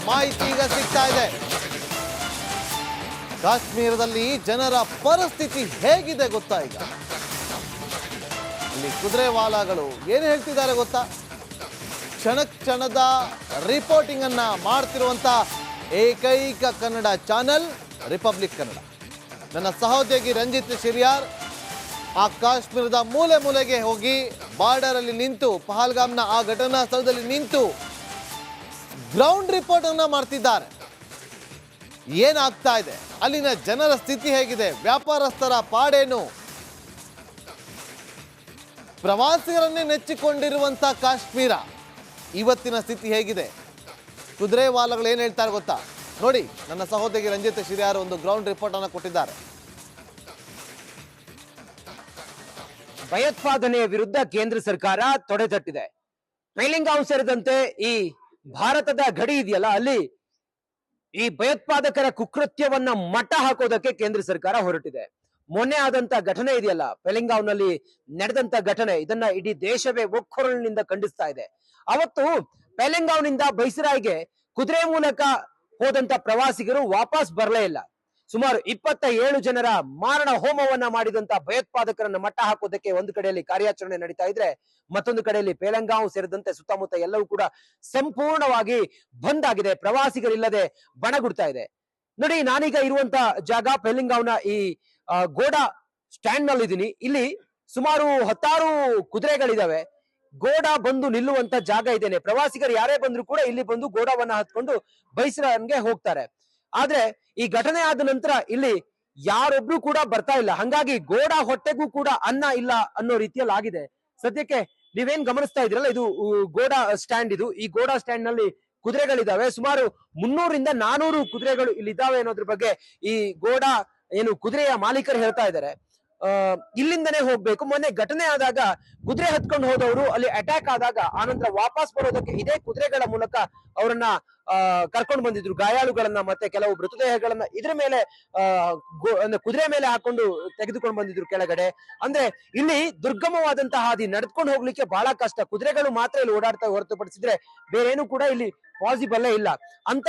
ಮಾಹಿತಿ ಈಗ ಸಿಗ್ತಾ ಇದೆ. ಕಾಶ್ಮೀರದಲ್ಲಿ ಜನರ ಪರಿಸ್ಥಿತಿ ಹೇಗಿದೆ ಗೊತ್ತಾ? ಈಗ ಇಲ್ಲಿ ಕುದುರೆವಾಲಾಗಳು ಏನು ಹೇಳ್ತಿದ್ದಾರೆ ಗೊತ್ತಾ? ಕ್ಷಣದ ರಿಪೋರ್ಟಿಂಗ್ ಅನ್ನ ಮಾಡ್ತಿರುವಂತ ಏಕೈಕ ಕನ್ನಡ ಚಾನೆಲ್ ರಿಪಬ್ಲಿಕ್ ಕನ್ನಡ. ನನ್ನ ಸಹೋದ್ಯೋಗಿ ರಂಜಿತ್ ಶಿರಿಯಾರ್ ಆ ಕಾಶ್ಮೀರದ ಮೂಲೆ ಮೂಲೆಗೆ ಹೋಗಿ ಬಾರ್ಡರ್ ಅಲ್ಲಿ ನಿಂತು, ಪಹಲ್ಗಾಮ್ನ ಆ ಘಟನಾ ಸ್ಥಳದಲ್ಲಿ ನಿಂತು ಗ್ರೌಂಡ್ ರಿಪೋರ್ಟ್ ಅನ್ನ ಮಾಡ್ತಿದ್ದಾರೆ. ಏನಾಗ್ತಾ ಇದೆ, ಅಲ್ಲಿನ ಜನರ ಸ್ಥಿತಿ ಹೇಗಿದೆ, ವ್ಯಾಪಾರಸ್ಥರ ಪಾಡೇನು, ಪ್ರವಾಸಿಗರನ್ನೇ ನೆಚ್ಚಿಕೊಂಡಿರುವಂತ ಕಾಶ್ಮೀರ ಇವತ್ತಿನ ಸ್ಥಿತಿ ಹೇಗಿದೆ, ಕುದುರೆವಾಲಾಗಳು ಏನು ಹೇಳ್ತಾರೆ ಗೊತ್ತಾ? ನೋಡಿ, ನನ್ನ ಸಹೋದರಿ ರಂಜಿತ್ ಶಿರಿಯಾರ್ ಒಂದು ಗ್ರೌಂಡ್ ರಿಪೋರ್ಟ್ ಅನ್ನು ಕೊಟ್ಟಿದ್ದಾರೆ. ಭಯೋತ್ಪಾದನೆಯ ವಿರುದ್ಧ ಕೇಂದ್ರ ಸರ್ಕಾರ ತೊಡೆತಟ್ಟಿದೆ. ಪಹಲ್ಗಾಮ್ ಸೇರಿದಂತೆ ಈ ಭಾರತದ ಗಡಿ ಇದೆಯಲ್ಲ, ಅಲ್ಲಿ ಈ ಭಯೋತ್ಪಾದಕರ ಕುಕೃತ್ಯವನ್ನ ಮಟ್ಟ ಹಾಕೋದಕ್ಕೆ ಕೇಂದ್ರ ಸರ್ಕಾರ ಹೊರಟಿದೆ. ಮೊನ್ನೆ ಆದಂತ ಘಟನೆ ಇದೆಯಲ್ಲ, ಪಹಲ್ಗಾಮ್ನಲ್ಲಿ ನಡೆದಂತ ಘಟನೆ, ಇದನ್ನ ಇಡೀ ದೇಶವೇ ಒಕ್ಕೊರಲಿನಿಂದ ಖಂಡಿಸ್ತಾ ಇದೆ. ಅವತ್ತು ಪಹಲ್ಗಾಮ್ನಿಂದ ಬೈಸರಾಯ್ಗೆ ಕುದುರೆ ಮೂಲಕ ಹೋದಂತ ಪ್ರವಾಸಿಗರು ವಾಪಸ್ ಬರಲೇ ಇಲ್ಲ. ಸುಮಾರು 27 ಜನರ ಮಾರಣ ಹೋಮವನ್ನ ಮಾಡಿದಂತ ಭಯೋತ್ಪಾದಕರನ್ನ ಮಟ್ಟ ಹಾಕೋದಕ್ಕೆ ಒಂದು ಕಡೆಯಲ್ಲಿ ಕಾರ್ಯಾಚರಣೆ ನಡೀತಾ ಇದ್ರೆ, ಮತ್ತೊಂದು ಕಡೆಯಲ್ಲಿ ಪಹಲ್ಗಾಮ್ ಸೇರಿದಂತೆ ಸುತ್ತಮುತ್ತ ಎಲ್ಲವೂ ಕೂಡ ಸಂಪೂರ್ಣವಾಗಿ ಬಂದ್ ಆಗಿದೆ. ಪ್ರವಾಸಿಗರಿಲ್ಲದೆ ಬಣಗುಡ್ತಾ ಇದೆ. ನೋಡಿ, ನಾನೀಗ ಇರುವಂತ ಜಾಗ ಪಹಲ್ಗಾಮ್ನ ಈ ಗೋಡಾ ಸ್ಟ್ಯಾಂಡ್ ನಲ್ಲಿ ಇದೀನಿ. ಇಲ್ಲಿ ಸುಮಾರು 10 ಕುದುರೆಗಳಿದಾವೆ. ಗೋಡಾ ಬಂದು ನಿಲ್ಲುವಂತ ಜಾಗ ಇದೇನೆ. ಪ್ರವಾಸಿಗರು ಯಾರೇ ಬಂದ್ರು ಕೂಡ ಇಲ್ಲಿ ಬಂದು ಗೋಡಾವನ್ನ ಹತ್ಕೊಂಡು ಬೈಸರಾನ್ಗೆ ಹೋಗ್ತಾರೆ. ಆದ್ರೆ ಈ ಘಟನೆ ಆದ ನಂತರ ಇಲ್ಲಿ ಯಾರೊಬ್ರು ಕೂಡ ಬರ್ತಾ ಇಲ್ಲ. ಹಂಗಾಗಿ ಗೋಡಾ ಹೊಟ್ಟೆಗೂ ಕೂಡ ಅನ್ನ ಇಲ್ಲ ಅನ್ನೋ ರೀತಿಯಲ್ಲಿ ಆಗಿದೆ. ಸದ್ಯಕ್ಕೆ ನೀವೇನ್ ಗಮನಿಸ್ತಾ ಇದ್ರಲ್ಲ, ಇದು ಗೋಡಾ ಸ್ಟ್ಯಾಂಡ್. ಇದು ಈ ಗೋಡಾ ಸ್ಟ್ಯಾಂಡ್ ನಲ್ಲಿ ಕುದುರೆಗಳಿದಾವೆ. ಸುಮಾರು 300ರಿಂದ 400 ಕುದುರೆಗಳು ಇಲ್ಲಿ ಇದಾವೆ ಅನ್ನೋದ್ರ ಬಗ್ಗೆ ಈ ಗೋಡಾ ಏನು ಕುದುರೆಯ ಮಾಲೀಕರು ಹೇಳ್ತಾ ಇದ್ದಾರೆ. ಇಲ್ಲಿಂದನೇ ಹೋಗ್ಬೇಕು. ಮೊನ್ನೆ ಘಟನೆ ಆದಾಗ ಕುದುರೆ ಹತ್ಕೊಂಡು ಹೋದವರು ಅಲ್ಲಿ ಅಟ್ಯಾಕ್ ಆದಾಗ ಆನಂತರ ವಾಪಸ್ ಬರೋದಕ್ಕೆ ಇದೇ ಕುದುರೆಗಳ ಮೂಲಕ ಅವರನ್ನ ಕರ್ಕೊಂಡು ಬಂದಿದ್ರು. ಗಾಯಾಳುಗಳನ್ನ ಮತ್ತೆ ಕೆಲವು ಮೃತದೇಹಗಳನ್ನ ಇದ್ರ ಮೇಲೆ ಕುದುರೆ ಮೇಲೆ ಹಾಕೊಂಡು ತೆಗೆದುಕೊಂಡು ಬಂದಿದ್ರು ಕೆಳಗಡೆ. ಅಂದ್ರೆ ಇಲ್ಲಿ ದುರ್ಗಮವಾದಂತಹ ಹಾದಿ, ನಡ್ಕೊಂಡು ಹೋಗ್ಲಿಕ್ಕೆ ಬಹಳ ಕಷ್ಟ. ಕುದುರೆಗಳು ಮಾತ್ರ ಇಲ್ಲಿ ಓಡಾಡ್ತಾ ಹೊರತುಪಡಿಸಿದ್ರೆ ಬೇರೇನು ಕೂಡ ಇಲ್ಲಿ ಪಾಸಿಬಲ್ ಇಲ್ಲ ಅಂತ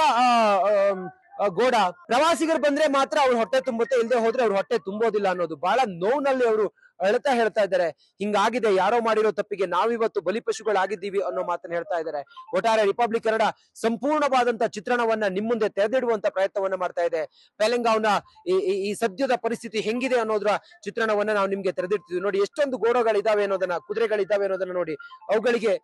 ಗೋಡಾ. ಪ್ರವಾಸಿಗರು ಬಂದ್ರೆ ಮಾತ್ರ ಅವ್ರ ಹೊಟ್ಟೆ ತುಂಬುತ್ತೆ, ಇಲ್ಲದೆ ಹೋದ್ರೆ ಅವ್ರ ಹೊಟ್ಟೆ ತುಂಬೋದಿಲ್ಲ ಅನ್ನೋದು ಬಹಳ ನೋವಿನಲ್ಲಿ ಅವರು ಹೇಳ್ತಾ ಇದ್ದಾರೆ. ಹಿಂಗಾಗಿದೆ, ಯಾರೋ ಮಾಡಿರೋ ತಪ್ಪಿಗೆ ನಾವಿವತ್ತು ಬಲಿಪಶುಗಳಾಗಿದ್ದೀವಿ ಅನ್ನೋ ಮಾತನ್ನ ಹೇಳ್ತಾ ಇದ್ದಾರೆ. ಒಟ್ಟಾರೆ ರಿಪಬ್ಲಿಕ್ ಕನ್ನಡ ಸಂಪೂರ್ಣವಾದಂತ ಚಿತ್ರಣವನ್ನ ನಿಮ್ಮ ಮುಂದೆ ತೆರೆದಿಡುವಂತ ಪ್ರಯತ್ನವನ್ನ ಮಾಡ್ತಾ ಇದೆ. ಪಹಲ್ಗಾಮ್ನ ಈ ಸದ್ಯದ ಪರಿಸ್ಥಿತಿ ಹೆಂಗಿದೆ ಅನ್ನೋದ್ರ ಚಿತ್ರಣವನ್ನ ನಾವು ನಿಮ್ಗೆ ತೆರೆದಿಡ್ತೀವಿ. ನೋಡಿ, ಎಷ್ಟೊಂದು ಗೋಡಗಳಿದಾವೆ ಅನ್ನೋದನ್ನ, ಕುದುರೆಗಳಿದಾವೆ ಅನ್ನೋದನ್ನ ನೋಡಿ. ಅವುಗಳಿಗೆ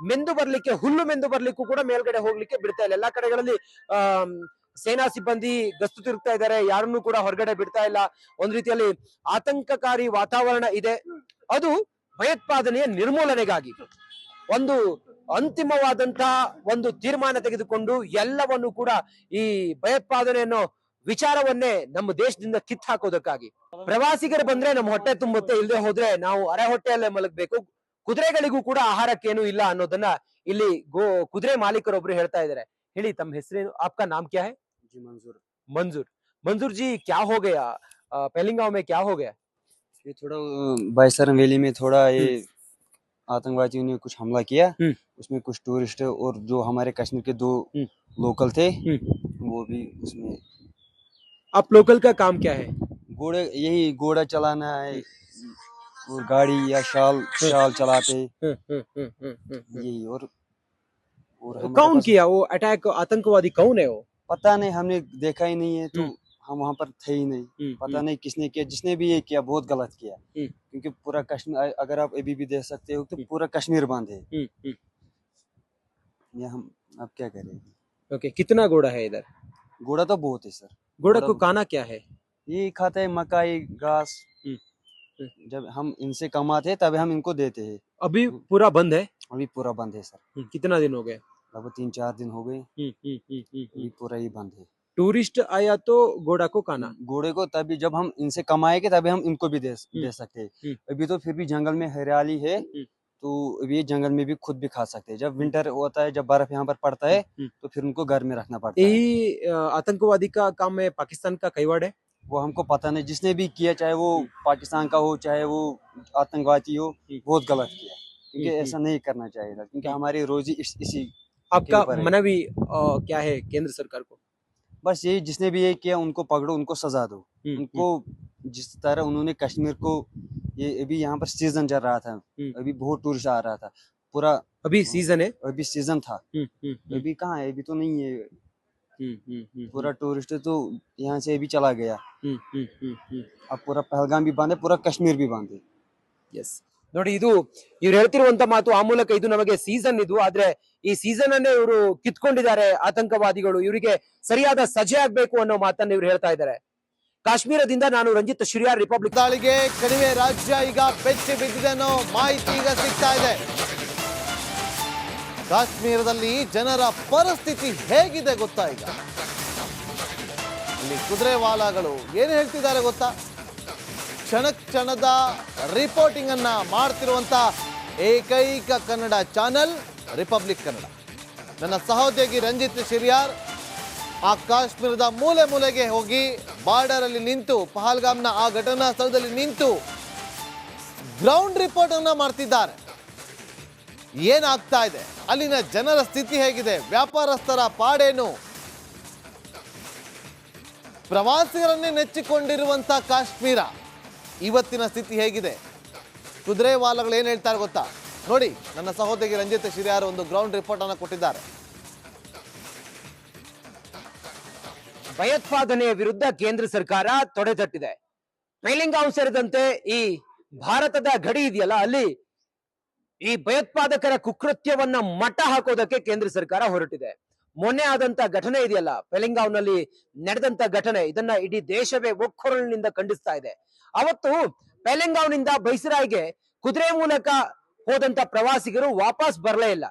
ಮೆಂದು ಬರ್ಲಿಕ್ಕೆ, ಹುಲ್ಲು ಮೆಂದು ಬರ್ಲಿಕ್ಕೂ ಕೂಡ ಮೇಲ್ಗಡೆ ಹೋಗ್ಲಿಕ್ಕೆ ಬಿಡ್ತಾ ಇಲ್ಲ. ಎಲ್ಲಾ ಕಡೆಗಳಲ್ಲಿ ಸೇನಾ ಸಿಬ್ಬಂದಿ ಗಸ್ತು ತಿರುಗ್ತಾ ಇದ್ದಾರೆ. ಯಾರನ್ನೂ ಕೂಡ ಹೊರಗಡೆ ಬಿಡ್ತಾ ಇಲ್ಲ. ಒಂದ್ ರೀತಿಯಲ್ಲಿ ಆತಂಕಕಾರಿ ವಾತಾವರಣ ಇದೆ. ಅದು ಭಯೋತ್ಪಾದನೆಯ ನಿರ್ಮೂಲನೆಗಾಗಿ ಒಂದು ಅಂತಿಮವಾದಂತಹ ಒಂದು ತೀರ್ಮಾನ ತೆಗೆದುಕೊಂಡು ಎಲ್ಲವನ್ನು ಕೂಡ ಈ ಭಯೋತ್ಪಾದನೆಯನ್ನು ವಿಚಾರವನ್ನೇ ನಮ್ಮ ದೇಶದಿಂದ ಕಿತ್ತು ಹಾಕೋದಕ್ಕಾಗಿ. ಪ್ರವಾಸಿಗರು ಬಂದ್ರೆ ನಮ್ಮ ಹೊಟ್ಟೆ ತುಂಬುತ್ತೆ, ಇಲ್ಲದೆ ಹೋದ್ರೆ ನಾವು ಅರೆ ಹೊಟ್ಟೆಯಲ್ಲೇ ಮಲಗಬೇಕು. ಕುದುರೆಗಳಿಗೂ ಕೂಡ ಆಹಾರಕ್ಕೇನು ಇಲ್ಲ ಅನ್ನೋದನ್ನ ಇಲ್ಲಿ ಕುದುರೆ ಮಾಲೀಕರೊಬ್ರು ಹೇಳ್ತಾ ಇದ್ದಾರೆ. ಹೇಳಿ, ತಮ್ಮ ಹೆಸರೇನು? आपका नाम क्या है? जी मंजूर। मंजूर जी, क्या हो गया पहलगाम में? क्या हो गया? ये थोड़ा बाईसरन वैली में थोड़ा ये आतंकवादियों ने कुछ हमला किया। उसमें कुछ टूरिस्ट और जो हमारे कश्मीर के 2 लोकल थे वो भी उसमें। आप लोकल का काम क्या है? यही घोड़ा चलाना है और गाड़ी या शाल चलाते यही। और कौन किया वो अटैक? आतंकवादी कौन है वो? पता नहीं, हमने देखा ही नहीं है तो हम वहाँ पर थे ही नहीं। पता नहीं किसने किया, जिसने भी ये किया बहुत गलत किया। क्योंकि पूरा कश्मीर, अगर आप अभी भी देख सकते हो तो पूरा कश्मीर बंद है। ये हम अब क्या करें? ओके, कितना घोड़ा है इधर? घोड़ा तो बहुत है सर। घोड़ा को खाना क्या है? ये खाता है मकाई, घास। जब हम इनसे कमाते तब हम इनको देते हैं। अभी पूरा बंद है? अभी पूरा बंद है सर। कितना दिन हो गए? लगभग 3-4 दिन हो गए। अभी पूरा ही बंद है। टूरिस्ट आया तो घोड़ा को खाना, घोड़े को तभी जब हम इनसे कमाएंगे तभी हम इनको भी दे सकते हैं। अभी तो फिर भी जंगल में हरियाली है तो ये जंगल में भी खुद भी खा सकते हैं। जब विंटर होता है, जब बर्फ यहाँ पर पड़ता है तो फिर उनको घर में रखना पड़ता है। यही आतंकवादी का काम में पाकिस्तान का कईवाड़ है? वो हमको पता नहीं, जिसने भी किया, चाहे वो पाकिस्तान का हो चाहे वो आतंकवादी हो, बहुत गलत किया। क्योंकि ऐसा नहीं करना चाहिए था, क्योंकि हमारी रोजी इसी आपका ऊपर है। मनवी क्या है केंद्र सरकार को? बस यही, जिसने भी ये किया उनको पकड़ो, उनको सजा दो। उनको जिस तरह उन्होंने कश्मीर को, ये अभी यहाँ पर सीजन चल रहा था, अभी बहुत टूरिस्ट आ रहा था पूरा। अभी सीजन है। अभी सीजन था, अभी कहाँ है, अभी तो नहीं है पूरा टूरिस्ट, तो यहाँ से अभी चला गया। अब पूरा पहलगाम भी बंद है, पूरा कश्मीर भी बंद है। ಎಸ್ ನೋಡಿ, ಇದು ಇವ್ರು ಹೇಳ್ತಿರುವಂತ ಮಾತು. ಆ ಮೂಲಕ ಇದು ನಮಗೆ ಸೀಸನ್ ಇದು, ಆದ್ರೆ ಈ ಸೀಸನ್ ಅನ್ನೇ ಇವರು ಕಿತ್ಕೊಂಡಿದ್ದಾರೆ ಆತಂಕವಾದಿಗಳು. ಇವರಿಗೆ ಸರಿಯಾದ ಸಜೆ ಆಗ್ಬೇಕು ಅನ್ನೋ ಮಾತನ್ನ ಇವ್ರು ಹೇಳ್ತಾ ಇದ್ದಾರೆ. ಕಾಶ್ಮೀರದಿಂದ ನಾನು ರಂಜಿತ್ ಶಿರಿಯಾರ್, ರಿಪಬ್ಲಿಕ್. ದಾಳಿಗೆ ಕಣಿವೆ ರಾಜ್ಯ ಈಗ ಬೆಚ್ಚಿ ಬಿದ್ದಿದೆ ಅನ್ನೋ ಮಾಹಿತಿ ಈಗ ಸಿಗ್ತಾ ಇದೆ. ಕಾಶ್ಮೀರದಲ್ಲಿ ಜನರ ಪರಿಸ್ಥಿತಿ ಹೇಗಿದೆ ಗೊತ್ತಾ? ಈಗ ಇಲ್ಲಿ ಕುದುರೆವಾಲಾಗಳು ಏನು ಹೇಳ್ತಿದ್ದಾರೆ ಗೊತ್ತಾ? ಕ್ಷಣದ ರಿಪೋರ್ಟಿಂಗ್ ಅನ್ನ ಮಾಡ್ತಿರುವಂತ ಏಕೈಕ ಕನ್ನಡ ಚಾನೆಲ್ ರಿಪಬ್ಲಿಕ್ ಕನ್ನಡ. ನನ್ನ ಸಹೋದ್ಯೋಗಿ ರಂಜಿತ್ ಶಿರಿಯಾರ್ ಆ ಕಾಶ್ಮೀರದ ಮೂಲೆ ಮೂಲೆಗೆ ಹೋಗಿ ಬಾರ್ಡರ್ ಅಲ್ಲಿ ನಿಂತು, ಪಹಲ್ಗಾಮ್ನ ಆ ಘಟನಾ ಸ್ಥಳದಲ್ಲಿ ನಿಂತು ಗ್ರೌಂಡ್ ರಿಪೋರ್ಟ್ ಅನ್ನ ಮಾಡ್ತಿದ್ದಾರೆ. ಏನಾಗ್ತಾ ಇದೆ, ಅಲ್ಲಿನ ಜನರ ಸ್ಥಿತಿ ಹೇಗಿದೆ, ವ್ಯಾಪಾರಸ್ಥರ ಪಾಡೇನು, ಪ್ರವಾಸಿಗರನ್ನೇ ನೆಚ್ಚಿಕೊಂಡಿರುವಂತ ಕಾಶ್ಮೀರ ಇವತ್ತಿನ ಸ್ಥಿತಿ ಹೇಗಿದೆ, ಕುದುರೆವಾಲಾಗಳು ಏನು ಹೇಳ್ತಾರೆ ಗೊತ್ತಾ? ನೋಡಿ, ನನ್ನ ಸಹೋದರಿ ರಂಜಿತ್ ಶಿರಿಯಾರ್ ಒಂದು ಗ್ರೌಂಡ್ ರಿಪೋರ್ಟ್ ಅನ್ನು ಕೊಟ್ಟಿದ್ದಾರೆ. ಭಯೋತ್ಪಾದನೆಯ ವಿರುದ್ಧ ಕೇಂದ್ರ ಸರ್ಕಾರ ತೊಡೆತಟ್ಟಿದೆ. ಪೆಹಲ್ಗಾಮ್ ಸೇರಿದಂತೆ ಈ ಭಾರತದ ಗಡಿ ಇದೆಯಲ್ಲ, ಅಲ್ಲಿ ಈ ಭಯೋತ್ಪಾದಕರ ಕುಕೃತ್ಯವನ್ನ ಮಟ್ಟ ಹಾಕೋದಕ್ಕೆ ಕೇಂದ್ರ ಸರ್ಕಾರ ಹೊರಟಿದೆ. ಮೊನ್ನೆ ಆದಂತ ಘಟನೆ ಇದೆಯಲ್ಲ, ಪೆಹಲ್ಗಾಂನಲ್ಲಿ ನಡೆದಂತ ಘಟನೆ, ಇದನ್ನ ಇಡೀ ದೇಶವೇ ಒಕ್ಕೊರಲಿನಿಂದ ಖಂಡಿಸ್ತಾ ಇದೆ. ಅವತ್ತು ಪೆಹಲ್ಗಾಂನಿಂದ ಬೈಸರಾಯ್ಗೆ ಕುದುರೆ ಮೂಲಕ ಹೋದಂತ ಪ್ರವಾಸಿಗರು ವಾಪಸ್ ಬರಲೇ ಇಲ್ಲ.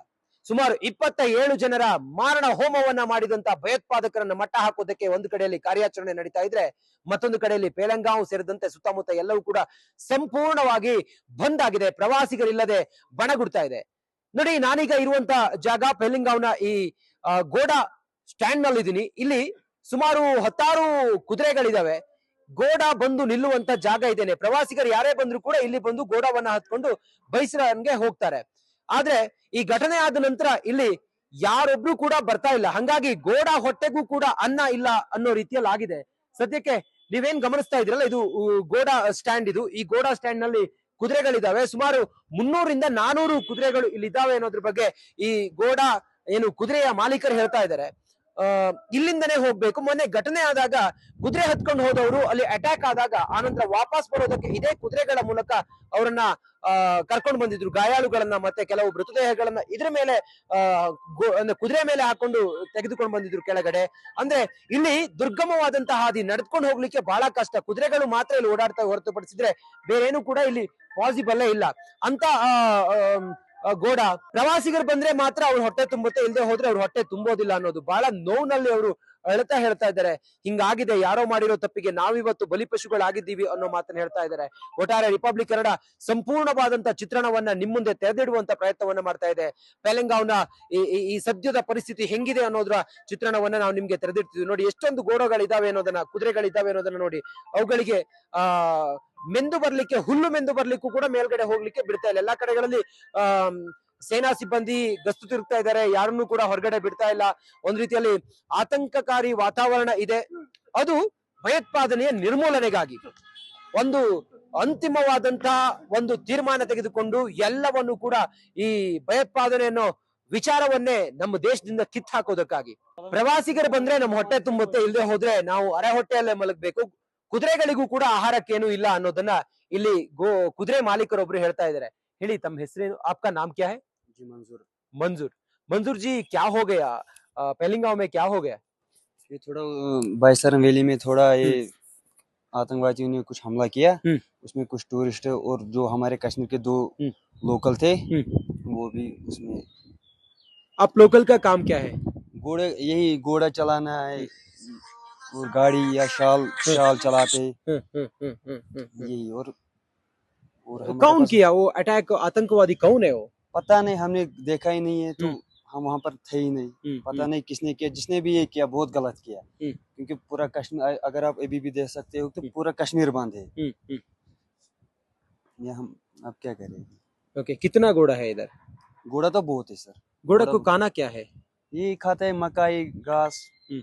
ಸುಮಾರು 27 ಜನರ ಮಾರಣ ಹೋಮವನ್ನ ಮಾಡಿದಂತ ಭಯೋತ್ಪಾದಕರನ್ನ ಮಟ್ಟ ಹಾಕೋದಕ್ಕೆ ಒಂದು ಕಡೆಯಲ್ಲಿ ಕಾರ್ಯಾಚರಣೆ ನಡೀತಾ ಇದ್ರೆ, ಮತ್ತೊಂದು ಕಡೆಯಲ್ಲಿ ಪೆಹಲ್ಗಾಂ ಸೇರಿದಂತೆ ಸುತ್ತಮುತ್ತ ಎಲ್ಲವೂ ಕೂಡ ಸಂಪೂರ್ಣವಾಗಿ ಬಂದ್ ಆಗಿದೆ. ಪ್ರವಾಸಿಗರಿಲ್ಲದೆ ಬಣಗುಡ್ತಾ ಇದೆ. ನೋಡಿ, ನಾನೀಗ ಇರುವಂತ ಜಾಗ ಪೆಹಲ್ಗಾಂನ ಈ ಗೋಡಾ ಸ್ಟ್ಯಾಂಡ್ ನಲ್ಲಿ ಇದೀನಿ. ಇಲ್ಲಿ ಸುಮಾರು 10 ಕುದುರೆಗಳಿದಾವೆ. ಗೋಡಾ ಬಂದು ನಿಲ್ಲುವಂತ ಜಾಗ ಇದೇನೆ. ಪ್ರವಾಸಿಗರು ಯಾರೇ ಬಂದ್ರು ಕೂಡ ಇಲ್ಲಿ ಬಂದು ಗೋಡಾವನ್ನ ಹತ್ಕೊಂಡು ಬೈಸರನ್ಗೆ ಹೋಗ್ತಾರೆ. ಆದ್ರೆ ಈ ಘಟನೆ ಆದ ನಂತರ ಇಲ್ಲಿ ಯಾರೊಬ್ರು ಕೂಡ ಬರ್ತಾ ಇಲ್ಲ. ಹಂಗಾಗಿ ಗೋಡಾ ಹೊಟ್ಟೆಗೂ ಕೂಡ ಅನ್ನ ಇಲ್ಲ ಅನ್ನೋ ರೀತಿಯಲ್ಲಿ ಆಗಿದೆ. ಸದ್ಯಕ್ಕೆ ನೀವೇನ್ ಗಮನಿಸ್ತಾ ಇದ್ರಲ್ಲ, ಇದು ಗೋಡಾ ಸ್ಟ್ಯಾಂಡ್. ಇದು ಈ ಗೋಡಾ ಸ್ಟ್ಯಾಂಡ್ ನಲ್ಲಿ ಕುದುರೆಗಳಿದಾವೆ. ಸುಮಾರು 300 ರಿಂದ 400 ಕುದುರೆಗಳು ಇಲ್ಲಿ ಇದಾವೆ ಅನ್ನೋದ್ರ ಬಗ್ಗೆ ಈ ಗೋಡಾ ಏನು ಕುದುರೆಯ ಮಾಲೀಕರು ಹೇಳ್ತಾ ಇದ್ದಾರೆ. ಇಲ್ಲಿಂದನೇ ಹೋಗ್ಬೇಕು. ಮೊನ್ನೆ ಘಟನೆ ಆದಾಗ ಕುದುರೆ ಹತ್ಕೊಂಡು ಹೋದವರು ಅಲ್ಲಿ ಅಟ್ಯಾಕ್ ಆದಾಗ ಆನಂತರ ವಾಪಸ್ ಬರೋದಕ್ಕೆ ಇದೇ ಕುದುರೆಗಳ ಮೂಲಕ ಅವರನ್ನ ಕರ್ಕೊಂಡು ಬಂದಿದ್ರು. ಗಾಯಾಳುಗಳನ್ನ ಮತ್ತೆ ಕೆಲವು ಮೃತದೇಹಗಳನ್ನ ಇದ್ರ ಮೇಲೆ ಕುದುರೆ ಮೇಲೆ ಹಾಕೊಂಡು ತೆಗೆದುಕೊಂಡು ಬಂದಿದ್ರು ಕೆಳಗಡೆ. ಅಂದ್ರೆ ಇಲ್ಲಿ ದುರ್ಗಮವಾದಂತಹ ಹಾದಿ, ನಡ್ಕೊಂಡು ಹೋಗ್ಲಿಕ್ಕೆ ಬಹಳ ಕಷ್ಟ. ಕುದುರೆಗಳು ಮಾತ್ರ ಇಲ್ಲಿ ಓಡಾಡ್ತಾ ಹೊರತುಪಡಿಸಿದ್ರೆ ಬೇರೇನು ಕೂಡ ಇಲ್ಲಿ ಪಾಸಿಬಲ್ ಇಲ್ಲ ಅಂತ ಗೋಡಾ. ಪ್ರವಾಸಿಗರು ಬಂದ್ರೆ ಮಾತ್ರ ಅವ್ರ ಹೊಟ್ಟೆ ತುಂಬುತ್ತೆ, ಇಲ್ಲದೆ ಹೋದ್ರೆ ಅವ್ರ ಹೊಟ್ಟೆ ತುಂಬೋದಿಲ್ಲ ಅನ್ನೋದು ಬಹಳ ನೋವಿನಲ್ಲಿ ಅವರು ಹೇಳ್ತಾ ಇದ್ದಾರೆ. ಹಿಂಗಾಗಿದೆ, ಯಾರೋ ಮಾಡಿರೋ ತಪ್ಪಿಗೆ ನಾವಿವತ್ತು ಬಲಿಪಶುಗಳಾಗಿದ್ದೀವಿ ಅನ್ನೋ ಮಾತನ್ನ ಹೇಳ್ತಾ ಇದ್ದಾರೆ. ಒಟ್ಟಾರೆ ರಿಪಬ್ಲಿಕ್ ಕನ್ನಡ ಸಂಪೂರ್ಣವಾದಂತ ಚಿತ್ರಣವನ್ನ ನಿಮ್ ಮುಂದೆ ತೆರೆದಿಡುವಂತ ಪ್ರಯತ್ನವನ್ನ ಮಾಡ್ತಾ ಇದೆ. ಪೆಹಲ್ಗಾಂನ ಈ ಸದ್ಯದ ಪರಿಸ್ಥಿತಿ ಹೆಂಗಿದೆ ಅನ್ನೋದ್ರ ಚಿತ್ರಣವನ್ನ ನಾವು ನಿಮ್ಗೆ ತೆರೆದಿಡ್ತೀವಿ. ನೋಡಿ, ಎಷ್ಟೊಂದು ಗೋಡಗಳಿದಾವೆ ಅನ್ನೋದನ್ನ, ಕುದುರೆಗಳಿದ್ದಾವೆ ಅನ್ನೋದನ್ನ ನೋಡಿ. ಅವುಗಳಿಗೆ ಮೆಂದು ಬರ್ಲಿಕ್ಕೆ, ಹುಲ್ಲು ಮೆಂದು ಬರ್ಲಿಕ್ಕೂ ಕೂಡ ಮೇಲ್ಗಡೆ ಹೋಗ್ಲಿಕ್ಕೆ ಬಿಡ್ತಾ ಇಲ್ಲ. ಎಲ್ಲಾ ಕಡೆಗಳಲ್ಲಿ ಸೇನಾ ಸಿಬ್ಬಂದಿ ಗಸ್ತು ತಿರುಗ್ತಾ ಇದ್ದಾರೆ, ಯಾರನ್ನೂ ಕೂಡ ಹೊರಗಡೆ ಬಿಡ್ತಾ ಇಲ್ಲ. ಒಂದ್ ರೀತಿಯಲ್ಲಿ ಆತಂಕಕಾರಿ ವಾತಾವರಣ ಇದೆ. ಅದು ಭಯೋತ್ಪಾದನೆಯ ನಿರ್ಮೂಲನೆಗಾಗಿ ಒಂದು ಅಂತಿಮವಾದಂತಹ ಒಂದು ತೀರ್ಮಾನ ತೆಗೆದುಕೊಂಡು ಎಲ್ಲವನ್ನು ಕೂಡ ಈ ಭಯೋತ್ಪಾದನೆಯನ್ನು ವಿಚಾರವನ್ನೇ ನಮ್ಮ ದೇಶದಿಂದ ಕಿತ್ತು ಹಾಕೋದಕ್ಕಾಗಿ. ಪ್ರವಾಸಿಗರು ಬಂದ್ರೆ ನಮ್ಮ ಹೊಟ್ಟೆ ತುಂಬುತ್ತೆ, ಇಲ್ಲದೆ ಹೋದ್ರೆ ನಾವು ಅರೆ ಹೊಟ್ಟೆಯಲ್ಲೇ ಮಲಗಬೇಕು. ಕುದುರೆಗಳಿಗೂ ಕೂಡ ಆಹಾರಕ್ಕೇನು ಇಲ್ಲ ಅನ್ನೋದನ್ನ ಇಲ್ಲಿ ಕುದುರೆ ಮಾಲೀಕರೊಬ್ರು ಹೇಳ್ತಾ ಇದ್ದಾರೆ. ಹೇಳಿ, ತಮ್ಮ ಹೆಸರೇನು? आपका नाम क्या है? जी मंजूर। मंजूर। मंजूर जी, क्या हो गया पहलगांव में? क्या हो गया? ये थोड़ा बाईसरन वैली में थोड़ा ये आतंकवादियों ने कुछ हमला किया। उसमें कुछ टूरिस्ट और जो हमारे कश्मीर के 2 लोकल थे वो भी उसमें। आप लोकल का काम क्या है? यही घोड़ा चलाना है और गाड़ी या शाल चलाते यही। और कौन किया वो अटैक? आतंकवादी कौन है वो? पता नहीं, हमने देखा ही नहीं है, तो हम वहाँ पर थे ही नहीं। पता नहीं किसने किया, जिसने भी ये किया बहुत गलत किया। क्योंकि पूरा कश्मीर, अगर आप अभी भी देख सकते हो तो पूरा कश्मीर बंद है। ये हम अब क्या करें। ओके, कितना घोड़ा है इधर? घोड़ा तो बहुत है सर। घोड़ा को खाना क्या है? ये खाते हैं मकाई घास। हम्म।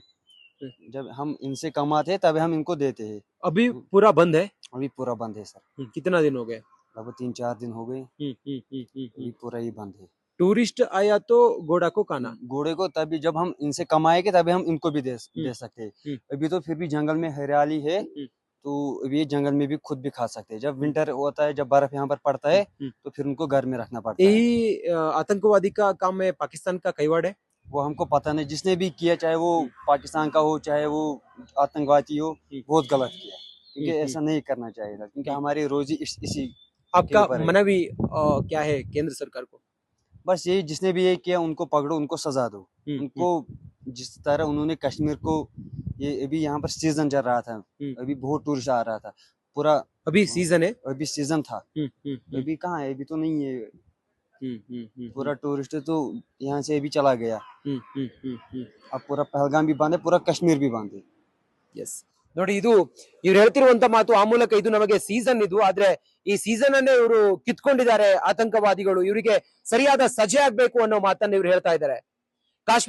जब हम इनसे कमाते हैं तभी हम इनको देते हैं। अभी पूरा बंद है। अभी पूरा बंद है सर। कितना दिन हो गए? लगभग 3-4 दिन हो गए। अभी पूरा ही बंद है। टूरिस्ट आया तो घोड़ा को खाना। घोड़े को तभी जब हम इनसे कमाएंगे तभी हम इनको भी दे सकते हैं। अभी तो फिर भी जंगल में हरियाली है, तो अभी ये जंगल में भी खुद भी खा सकते हैं। जब विंटर होता है, जब बर्फ यहाँ पर पड़ता है, तो फिर उनको घर में रखना पड़ता है। यही आतंकवादी का काम है, पाकिस्तान का कईवाड़ है। वो हमको पता नहीं, जिसने भी किया, चाहे वो पाकिस्तान का हो चाहे वो आतंकवादी हो, बहुत गलत किया। क्योंकि ऐसा नहीं करना चाहिए था, क्योंकि हमारी रोजी इसी आपका ऊपर है। मनवी क्या है केंद्र सरकार को? बस यही, जिसने भी ये किया उनको पकड़ो, उनको सजा दो। उनको जिस तरह उन्होंने कश्मीर को, ये अभी यहाँ पर सीजन चल रहा था, अभी बहुत टूरिस्ट आ रहा था पूरा। अभी सीजन है। अभी सीजन था, अभी कहाँ है, अभी तो नहीं है। पूरा टूरिस्ट तो यहाँ से अभी चला गया। अब पूरा पहलगाम भी बंद है, पूरा कश्मीर भी बंद है। ಎಸ್ ನೋಡಿ, ಇದು ಇವ್ರು ಹೇಳ್ತಿರುವಂತ ಮಾತು. ಆ ಮೂಲಕ ಇದು ನಮಗೆ ಸೀಸನ್ ಇದು, ಆದ್ರೆ ಈ ಸೀಸನ್ ಅನ್ನೇ ಇವರು ಕಿತ್ಕೊಂಡಿದ್ದಾರೆ ಆತಂಕವಾದಿಗಳು. ಇವರಿಗೆ ಸರಿಯಾದ ಸಜೆ ಆಗ್ಬೇಕು ಅನ್ನೋ ಮಾತನ್ನ ಇವ್ರು ಹೇಳ್ತಾ ಇದ್ದಾರೆ. ಕಾಶ್ಮೀರ